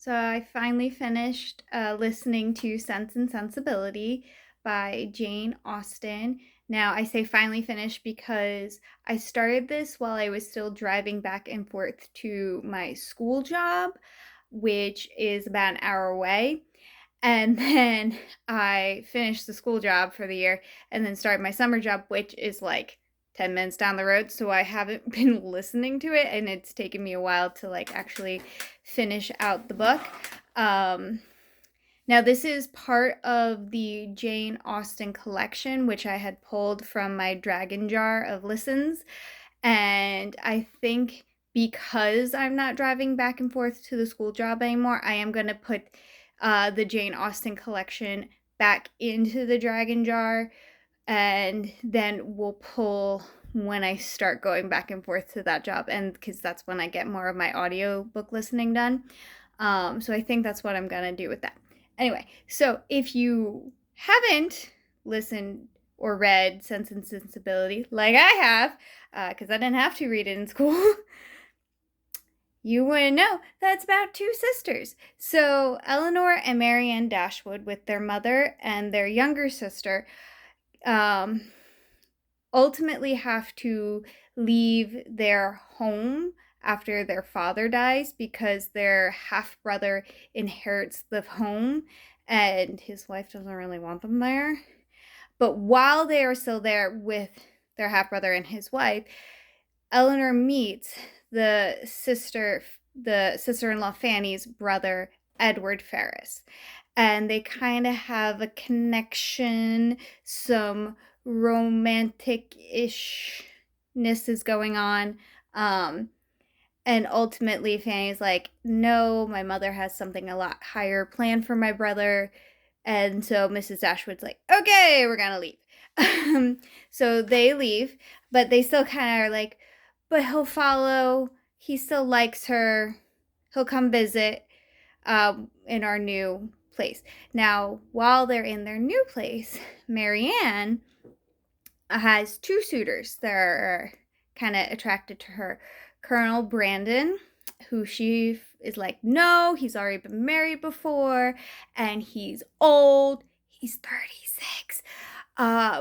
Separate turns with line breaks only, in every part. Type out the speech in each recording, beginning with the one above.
So I finally finished listening to Sense and Sensibility by Jane Austen. Now, I say finally finished because I started this while I was still driving back and forth to my school job, which is about an hour away. And then I finished the school job for the year and then started my summer job, which is like 10 minutes down the road. So I haven't been listening to it, and it's taken me a while to like actually finish out the book. Um, Now, this is part of the Jane Austen collection, which I had pulled from my Dragon Jar of listens. And I think because I'm not driving back and forth to the school job anymore, I am going to put the Jane Austen collection back into the Dragon Jar, and then we'll pull when I start going back and forth to that job, and because that's when I get more of my audio book listening done. So I think that's what I'm gonna do with that. Anyway, so if you haven't listened or read Sense and Sensibility like I have, because I didn't have to read it in school, you wouldn't know that's about two sisters. So Elinor and Marianne Dashwood, with their mother and their younger sister, um, ultimately have to leave their home after their father dies because their half brother inherits the home and his wife doesn't really want them there. But while they are still there with their half brother and his wife, Eleanor meets the sister-in-law Fanny's brother, Edward Ferris. And they kind of have a connection, some romantic-ishness is going on. And ultimately, Fanny's like, no, my mother has something a lot higher planned for my brother. And so Mrs. Dashwood's like, okay, we're gonna leave. So they leave, but they still kind of are like, but he'll follow. He still likes her. He'll come visit in our new place. Now, while they're in their new place, Marianne has two suitors that are kind of attracted to her. Colonel Brandon, who she is like, no, he's already been married before, and he's old. He's 36,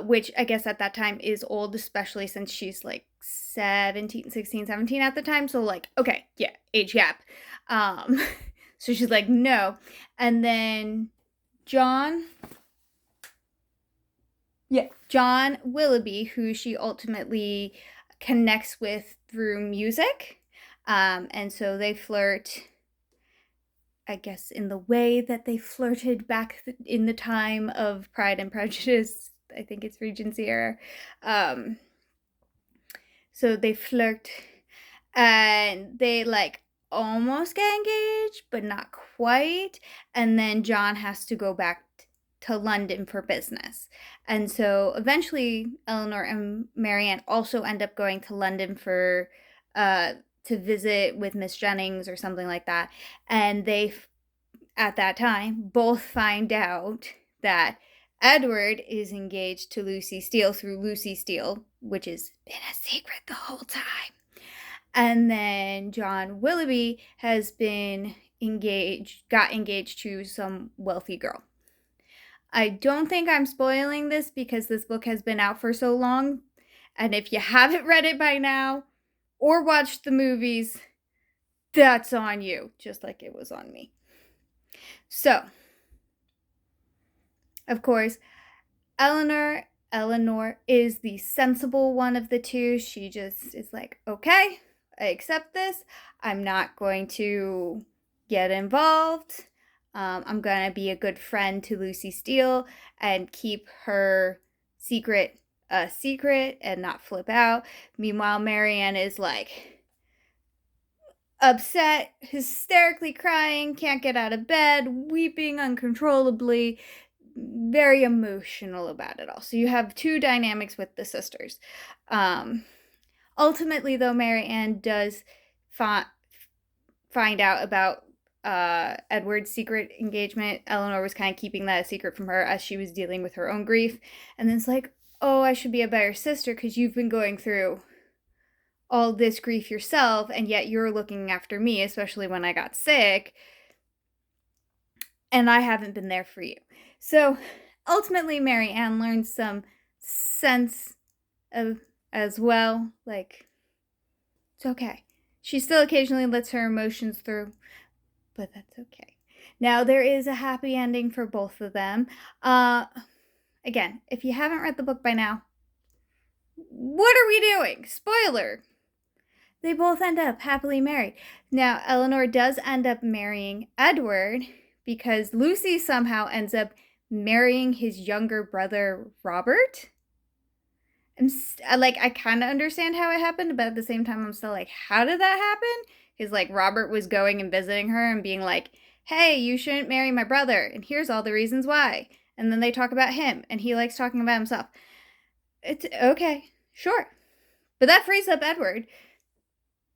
which I guess at that time is old, especially since she's like 17, 16, 17 at the time. So like, okay, yeah, age gap. So she's like, no. And then John, yeah, John Willoughby, who she ultimately connects with through music. And so they flirt, I guess, in the way that they flirted back in the time of Pride and Prejudice. I think it's Regency era. Um, so they flirt and they like almost get engaged, but not quite. And then John has to go back to London for business. And so eventually Elinor and Marianne also end up going to London for to visit with Miss Jennings or something like that. And they at that time both find out that Edward is engaged to Lucy Steele through Lucy Steele, which has been a secret the whole time. And then John Willoughby has been got engaged to some wealthy girl. I don't think I'm spoiling this because this book has been out for so long. And if you haven't read it by now or watched the movies, that's on you, just like it was on me. So, of course, Elinor is the sensible one of the two. She just is like, okay, I accept this. I'm not going to get involved. I'm going to be a good friend to Lucy Steele and keep her secret a secret and not flip out. Meanwhile, Marianne is like upset, hysterically crying, can't get out of bed, weeping uncontrollably, very emotional about it all. So you have two dynamics with the sisters. Ultimately, though, Marianne does find out about Edward's secret engagement. Elinor was kind of keeping that a secret from her as she was dealing with her own grief. And then it's like, oh, I should be a better sister because you've been going through all this grief yourself, and yet you're looking after me, especially when I got sick. and I haven't been there for you. So ultimately, Marianne learns some sense of as well. Like, it's okay. She still occasionally lets her emotions through, but that's okay. Now, there is a happy ending for both of them. Again, if you haven't read the book by now, what are we doing? Spoiler. They both end up happily married. Now, Elinor does end up marrying Edward because Lucy somehow ends up marrying his younger brother, Robert. I kind of understand how it happened, but at the same time, I'm still like, how did that happen? Because, like, Robert was going and visiting her and being like, hey, you shouldn't marry my brother, and here's all the reasons why. And then they talk about him, and he likes talking about himself. It's okay, sure. But that frees up Edward.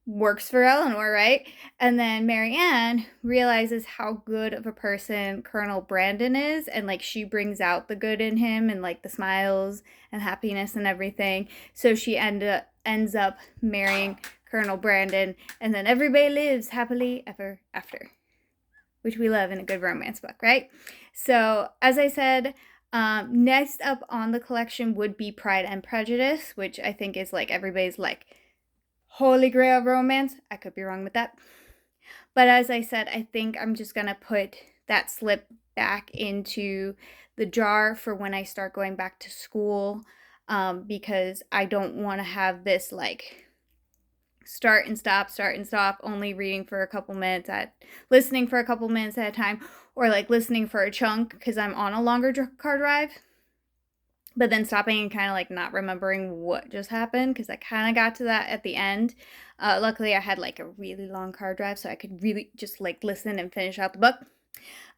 Works for Elinor, right? And then Marianne realizes how good of a person Colonel Brandon is, and like she brings out the good in him and like the smiles and happiness and everything. So she ends up marrying Colonel Brandon, and then everybody lives happily ever after, which we love in a good romance book, right? So as I said, next up on the collection would be Pride and Prejudice, which I think is like everybody's like holy grail romance. I could be wrong with that. But as I said, I think I'm just going to put that slip back into the jar for when I start going back to school, because I don't want to have this like start and stop, only reading for a couple minutes listening for a couple minutes at a time, or like listening for a chunk because I'm on a longer car drive. But then stopping and kind of like not remembering what just happened because I kind of got to that at the end. Luckily, I had like a really long car drive, so I could really just like listen and finish out the book.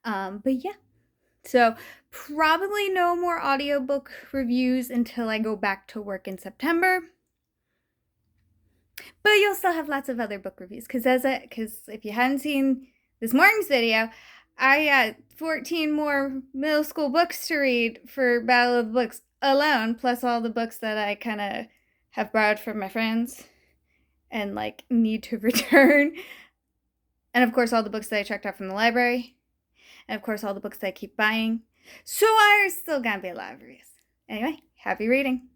But yeah, so probably no more audiobook reviews until I go back to work in September. But you'll still have lots of other book reviews because if you hadn't seen this morning's video, I got 14 more middle school books to read for Battle of the Books alone, plus all the books that I kind of have borrowed from my friends and like need to return. And of course, all the books that I checked out from the library. And of course, all the books that I keep buying. So there's still gonna be a lot of reviews. Anyway, happy reading.